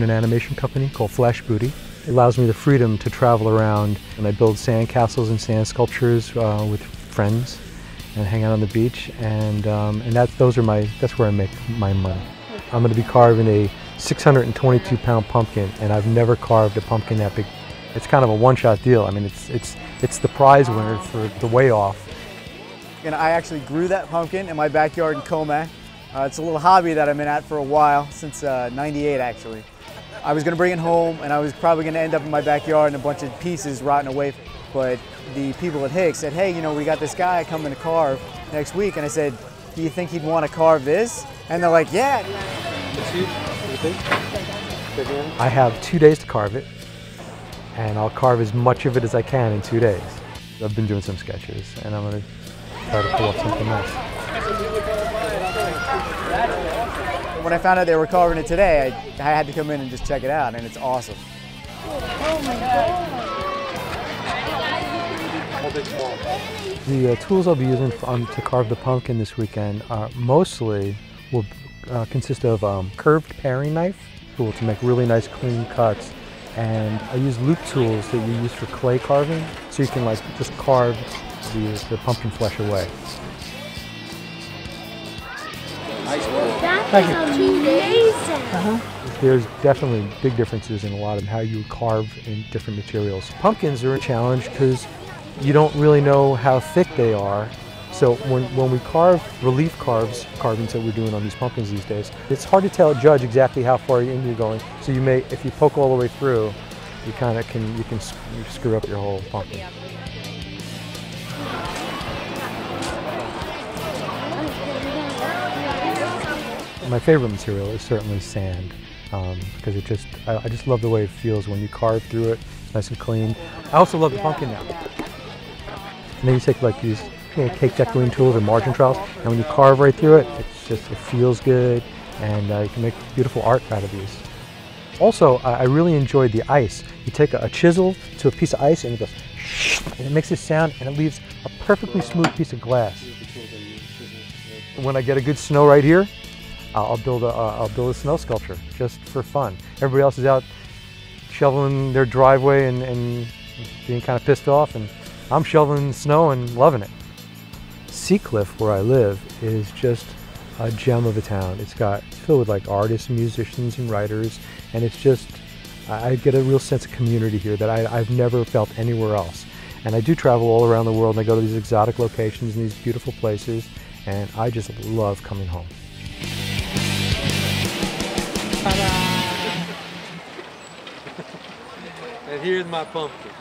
an animation company called Flash Booty. It allows me the freedom to travel around, and I build sand castles and sand sculptures with friends and hang out on the beach, and that's where I make my money. I'm going to be carving a 622-pound pumpkin, and I've never carved a pumpkin that big. It's kind of a one-shot deal. I mean, it's the prize winner for the way off. And I actually grew that pumpkin in my backyard in Comac. It's a little hobby that I've been at for a while, since '98 actually. I was going to bring it home, and I was probably going to end up in my backyard and a bunch of pieces rotting away. But the people at Hicks said, hey, you know, we got this guy coming to carve next week. And I said, do you think he'd want to carve this? And they're like, yeah. I have 2 days to carve it, and I'll carve as much of it as I can in 2 days. I've been doing some sketches, and I'm going to try to pull up something nice. When I found out they were carving it today, I had to come in and just check it out, and it's awesome. Oh my God. The tools I'll be using to carve the pumpkin this weekend mostly will consist of curved paring knife tool to make really nice clean cuts, and I use loop tools that you use for clay carving, so you can like just carve the pumpkin flesh away. That is amazing. There's definitely big differences in a lot of how you carve in different materials. Pumpkins are a challenge because you don't really know how thick they are. So when we carve relief carvings that we're doing on these pumpkins these days, it's hard to judge exactly how far in you're going. So you may, if you poke all the way through, you kind of can screw up your whole pumpkin. My favorite material is certainly sand, because I just love the way it feels when you carve through it. It's nice and clean. I also love the pumpkin now. And then you take like these cake decorating tools or margin trowels, and when you carve right through it, it feels good, and you can make beautiful art out of these. Also, I really enjoyed the ice. You take a chisel to a piece of ice, and it goes shh, and it makes a sound, and it leaves a perfectly smooth piece of glass. When I get a good snow right here, I'll build a snow sculpture just for fun. Everybody else is out shoveling their driveway and being kind of pissed off, and I'm shoveling snow and loving it. Seacliff, where I live, is just a gem of a town. It's filled with like artists, musicians, and writers, and it's just, I get a real sense of community here that I've never felt anywhere else. And I do travel all around the world, and I go to these exotic locations and these beautiful places, and I just love coming home. And here's my pumpkin.